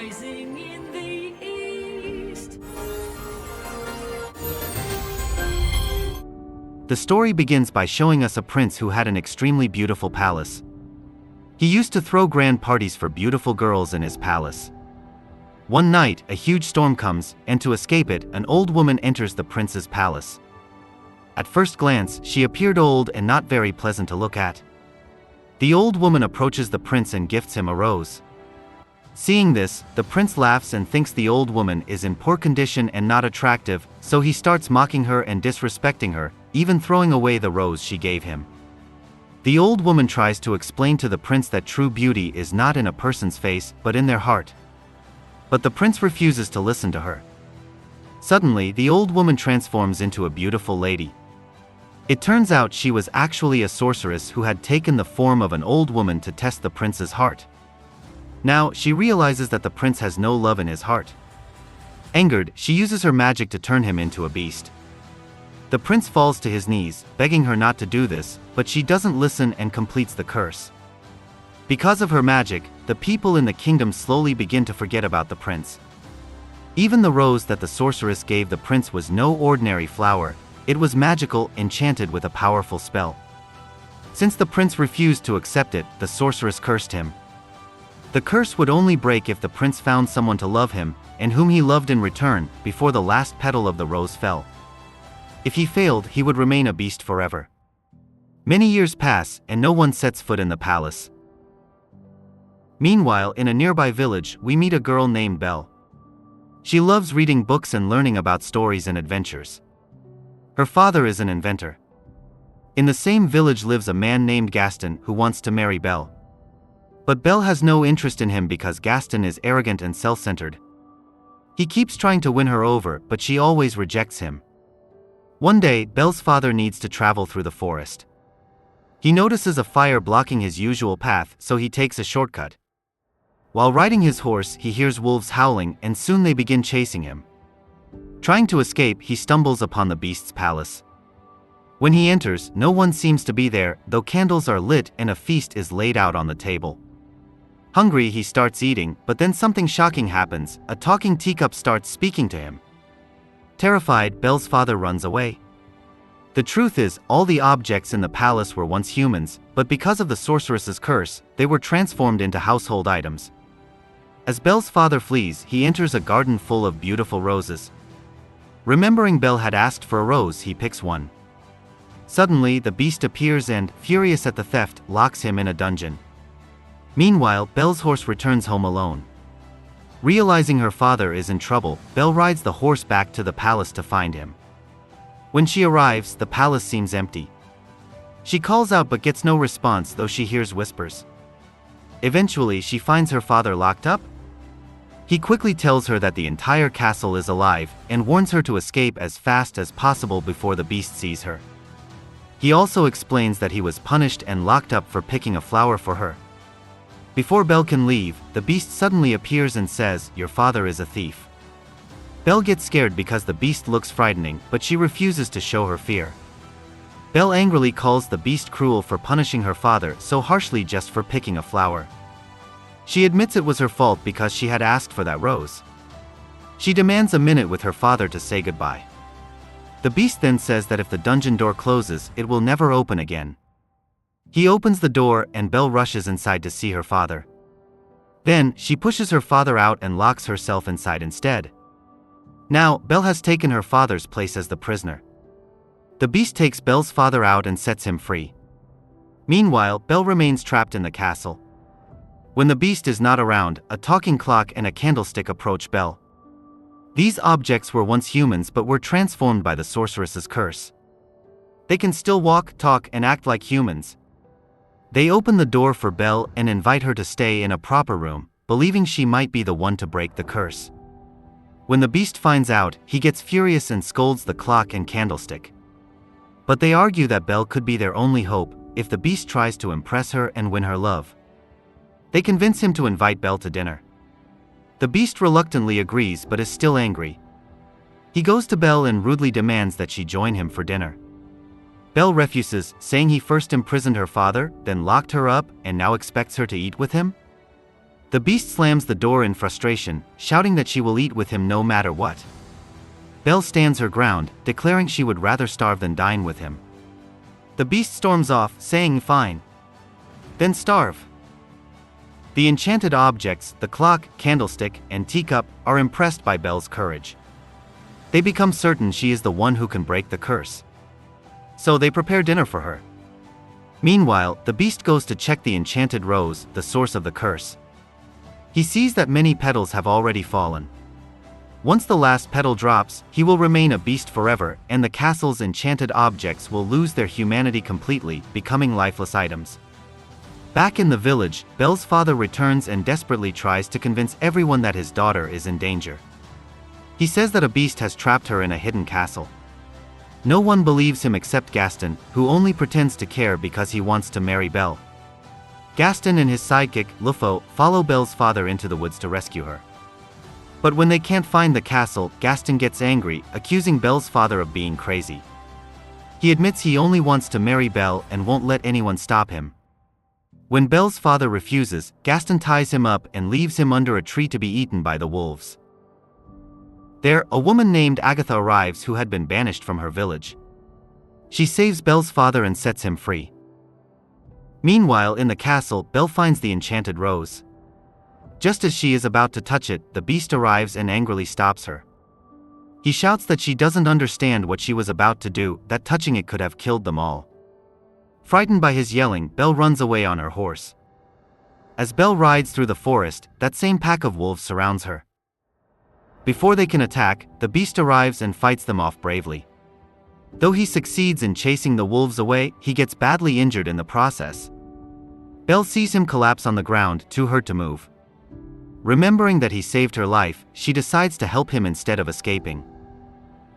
rising in the east. The story begins by showing us a prince who had an extremely beautiful palace. He used to throw grand parties for beautiful girls in his palace. One night, a huge storm comes, and to escape it, an old woman enters the prince's palace. At first glance, she appeared old and not very pleasant to look at. The old woman approaches the prince and gifts him a rose. Seeing this, the prince laughs and thinks the old woman is in poor condition and not attractive, so he starts mocking her and disrespecting her, even throwing away the rose she gave him. The old woman tries to explain to the prince that true beauty is not in a person's face, but in their heart. But the prince refuses to listen to her. Suddenly, the old woman transforms into a beautiful lady. It turns out she was actually a sorceress who had taken the form of an old woman to test the prince's heart. Now, she realizes that the prince has no love in his heart. Angered, she uses her magic to turn him into a beast. The prince falls to his knees, begging her not to do this, but she doesn't listen and completes the curse. Because of her magic, the people in the kingdom slowly begin to forget about the prince. Even the rose that the sorceress gave the prince was no ordinary flower, it was magical, enchanted with a powerful spell. Since the prince refused to accept it, the sorceress cursed him. The curse would only break if the prince found someone to love him, and whom he loved in return, before the last petal of the rose fell. If he failed, he would remain a beast forever. Many years pass, and no one sets foot in the palace. Meanwhile, in a nearby village, we meet a girl named Belle. She loves reading books and learning about stories and adventures. Her father is an inventor. In the same village lives a man named Gaston who wants to marry Belle. But Belle has no interest in him because Gaston is arrogant and self-centered. He keeps trying to win her over, but she always rejects him. One day, Belle's father needs to travel through the forest. He notices a fire blocking his usual path, so he takes a shortcut. While riding his horse, he hears wolves howling, and soon they begin chasing him. Trying to escape, he stumbles upon the beast's palace. When he enters, no one seems to be there, though candles are lit and a feast is laid out on the table. Hungry, he starts eating, but then something shocking happens. A talking teacup starts speaking to him. Terrified, Belle's father runs away. The truth is, all the objects in the palace were once humans, but because of the sorceress's curse, they were transformed into household items. As Belle's father flees, he enters a garden full of beautiful roses. Remembering Belle had asked for a rose, he picks one. Suddenly, the beast appears and, furious at the theft, locks him in a dungeon. Meanwhile, Belle's horse returns home alone. Realizing her father is in trouble, Belle rides the horse back to the palace to find him. When she arrives, the palace seems empty. She calls out but gets no response, though she hears whispers. Eventually, she finds her father locked up. He quickly tells her that the entire castle is alive, and warns her to escape as fast as possible before the beast sees her. He also explains that he was punished and locked up for picking a flower for her. Before Belle can leave, the beast suddenly appears and says, "Your father is a thief." Belle gets scared because the beast looks frightening, but she refuses to show her fear. Belle angrily calls the beast cruel for punishing her father so harshly just for picking a flower. She admits it was her fault because she had asked for that rose. She demands a minute with her father to say goodbye. The beast then says that if the dungeon door closes, it will never open again. He opens the door and Belle rushes inside to see her father. Then, she pushes her father out and locks herself inside instead. Now, Belle has taken her father's place as the prisoner. The beast takes Belle's father out and sets him free. Meanwhile, Belle remains trapped in the castle. When the beast is not around, a talking clock and a candlestick approach Belle. These objects were once humans but were transformed by the sorceress's curse. They can still walk, talk, and act like humans. They open the door for Belle and invite her to stay in a proper room, believing she might be the one to break the curse. When the beast finds out, he gets furious and scolds the clock and candlestick. But they argue that Belle could be their only hope, if the beast tries to impress her and win her love. They convince him to invite Belle to dinner. The beast reluctantly agrees but is still angry. He goes to Belle and rudely demands that she join him for dinner. Belle refuses, saying he first imprisoned her father, then locked her up, and now expects her to eat with him? The beast slams the door in frustration, shouting that she will eat with him no matter what. Belle stands her ground, declaring she would rather starve than dine with him. The beast storms off, saying fine. Then starve. The enchanted objects, the clock, candlestick, and teacup, are impressed by Belle's courage. They become certain she is the one who can break the curse. So they prepare dinner for her. Meanwhile, the beast goes to check the enchanted rose, the source of the curse. He sees that many petals have already fallen. Once the last petal drops, he will remain a beast forever, and the castle's enchanted objects will lose their humanity completely, becoming lifeless items. Back in the village, Belle's father returns and desperately tries to convince everyone that his daughter is in danger. He says that a beast has trapped her in a hidden castle. No one believes him except Gaston, who only pretends to care because he wants to marry Belle. Gaston and his sidekick, 𝗟𝗏𝗲, follow Belle's father into the woods to rescue her. But when they can't find the castle, Gaston gets angry, accusing Belle's father of being crazy. He admits he only wants to marry Belle and won't let anyone stop him. When Belle's father refuses, Gaston ties him up and leaves him under a tree to be eaten by the wolves. There, a woman named Agatha arrives who had been banished from her village. She saves Belle's father and sets him free. Meanwhile, in the castle, Belle finds the enchanted rose. Just as she is about to touch it, the beast arrives and angrily stops her. He shouts that she doesn't understand what she was about to do, that touching it could have killed them all. Frightened by his yelling, Belle runs away on her horse. As Belle rides through the forest, that same pack of wolves surrounds her. Before they can attack, the beast arrives and fights them off bravely. Though he succeeds in chasing the wolves away, he gets badly injured in the process. Belle sees him collapse on the ground, too hurt to move. Remembering that he saved her life, she decides to help him instead of escaping.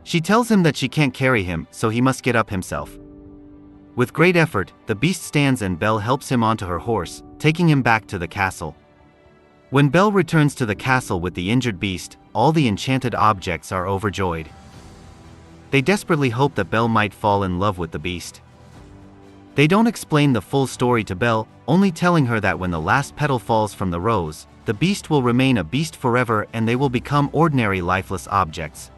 She tells him that she can't carry him, so he must get up himself. With great effort, the beast stands and Belle helps him onto her horse, taking him back to the castle. When Belle returns to the castle with the injured beast, all the enchanted objects are overjoyed. They desperately hope that Belle might fall in love with the beast. They don't explain the full story to Belle, only telling her that when the last petal falls from the rose, the beast will remain a beast forever and they will become ordinary lifeless objects.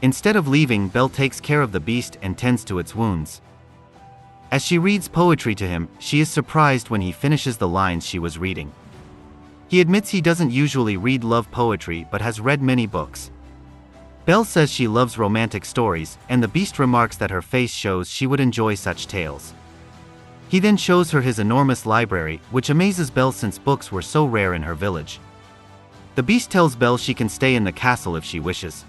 Instead of leaving, Belle takes care of the beast and tends to its wounds. As she reads poetry to him, she is surprised when he finishes the lines she was reading. He admits he doesn't usually read love poetry but has read many books. Belle says she loves romantic stories, and the beast remarks that her face shows she would enjoy such tales. He then shows her his enormous library, which amazes Belle since books were so rare in her village. The beast tells Belle she can stay in the castle if she wishes.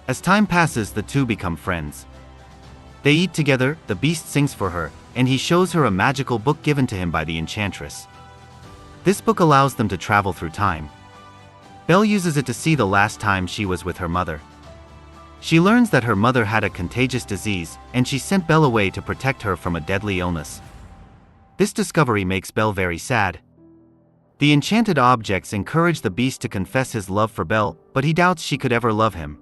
As time passes, the two become friends. They eat together, the beast sings for her, and he shows her a magical book given to him by the enchantress. This book allows them to travel through time. Belle uses it to see the last time she was with her mother. She learns that her mother had a contagious disease, and she sent Belle away to protect her from a deadly illness. This discovery makes Belle very sad. The enchanted objects encourage the beast to confess his love for Belle, but he doubts she could ever love him.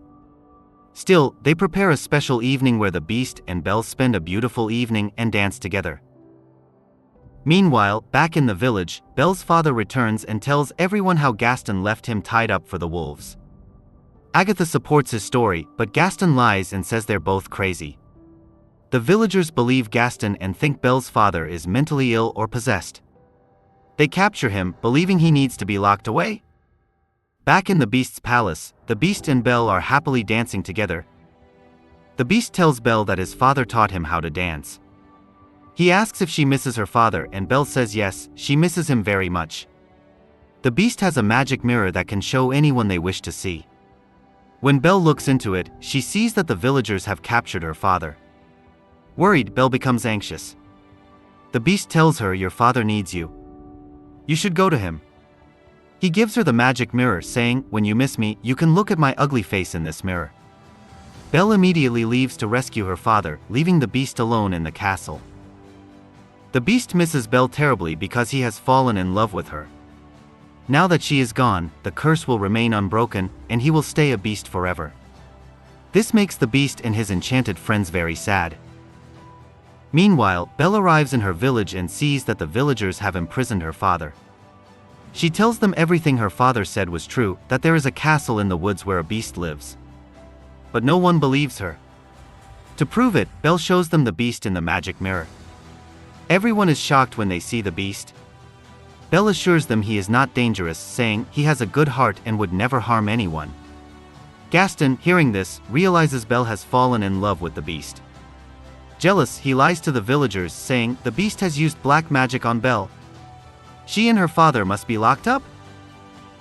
Still, they prepare a special evening where the beast and Belle spend a beautiful evening and dance together. Meanwhile, back in the village, Belle's father returns and tells everyone how Gaston left him tied up for the wolves. Agatha supports his story, but Gaston lies and says they're both crazy. The villagers believe Gaston and think Belle's father is mentally ill or possessed. They capture him, believing he needs to be locked away. Back in the beast's palace, the beast and Belle are happily dancing together. The beast tells Belle that his father taught him how to dance. He asks if she misses her father, and Belle says yes, she misses him very much. The beast has a magic mirror that can show anyone they wish to see. When Belle looks into it, she sees that the villagers have captured her father. Worried, Belle becomes anxious. The beast tells her, "Your father needs you. You should go to him." He gives her the magic mirror, saying, "When you miss me, you can look at my ugly face in this mirror." Belle immediately leaves to rescue her father, leaving the beast alone in the castle. The beast misses Belle terribly because he has fallen in love with her. Now that she is gone, the curse will remain unbroken, and he will stay a beast forever. This makes the beast and his enchanted friends very sad. Meanwhile, Belle arrives in her village and sees that the villagers have imprisoned her father. She tells them everything her father said was true, that there is a castle in the woods where a beast lives. But no one believes her. To prove it, Belle shows them the beast in the magic mirror. Everyone is shocked when they see the beast. Belle assures them he is not dangerous, saying he has a good heart and would never harm anyone. Gaston, hearing this, realizes Belle has fallen in love with the beast. Jealous, he lies to the villagers, saying the beast has used black magic on Belle. She and her father must be locked up?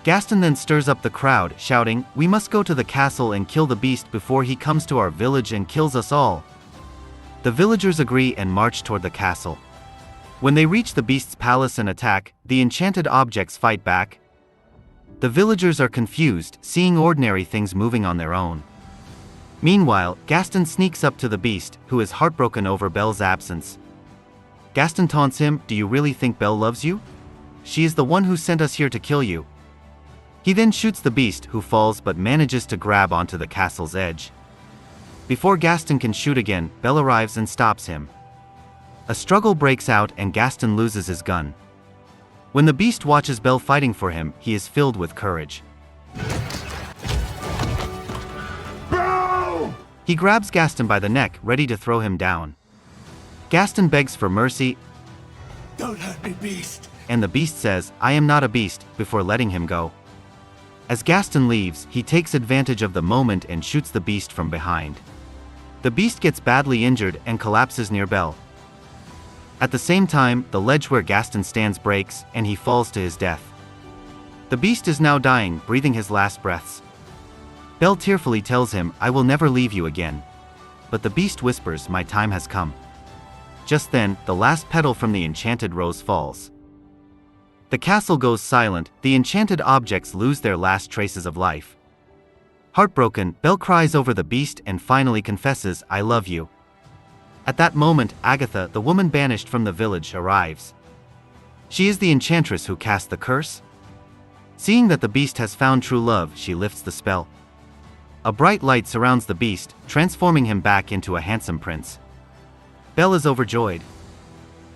Gaston then stirs up the crowd, shouting, "We must go to the castle and kill the beast before he comes to our village and kills us all." The villagers agree and march toward the castle. When they reach the beast's palace and attack, the enchanted objects fight back. The villagers are confused, seeing ordinary things moving on their own. Meanwhile, Gaston sneaks up to the beast, who is heartbroken over Belle's absence. Gaston taunts him, "Do you really think Belle loves you? She is the one who sent us here to kill you." He then shoots the beast, who falls but manages to grab onto the castle's edge. Before Gaston can shoot again, Belle arrives and stops him. A struggle breaks out and Gaston loses his gun. When the beast watches Belle fighting for him, he is filled with courage. Belle! He grabs Gaston by the neck, ready to throw him down. Gaston begs for mercy, Don't hurt me, beast. and the beast says, "I am not a beast," before letting him go. As Gaston leaves, he takes advantage of the moment and shoots the beast from behind. The beast gets badly injured and collapses near Belle. At the same time, the ledge where Gaston stands breaks, and he falls to his death. The beast is now dying, breathing his last breaths. Belle tearfully tells him, "I will never leave you again." But the beast whispers, "My time has come." Just then, the last petal from the enchanted rose falls. The castle goes silent, the enchanted objects lose their last traces of life. Heartbroken, Belle cries over the beast and finally confesses, "I love you." At that moment, Agatha, the woman banished from the village, arrives. She is the enchantress who cast the curse. Seeing that the beast has found true love, she lifts the spell. A bright light surrounds the beast, transforming him back into a handsome prince. Belle is overjoyed.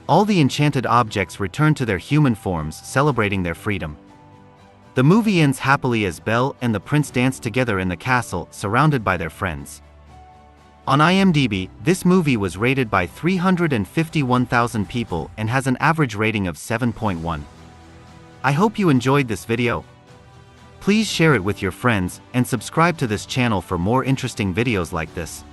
All the enchanted objects return to their human forms, celebrating their freedom. The movie ends happily as Belle and the prince dance together in the castle, surrounded by their friends. On IMDb, this movie was rated by 351,000 people and has an average rating of 7.1. I hope you enjoyed this video. Please share it with your friends and subscribe to this channel for more interesting videos like this.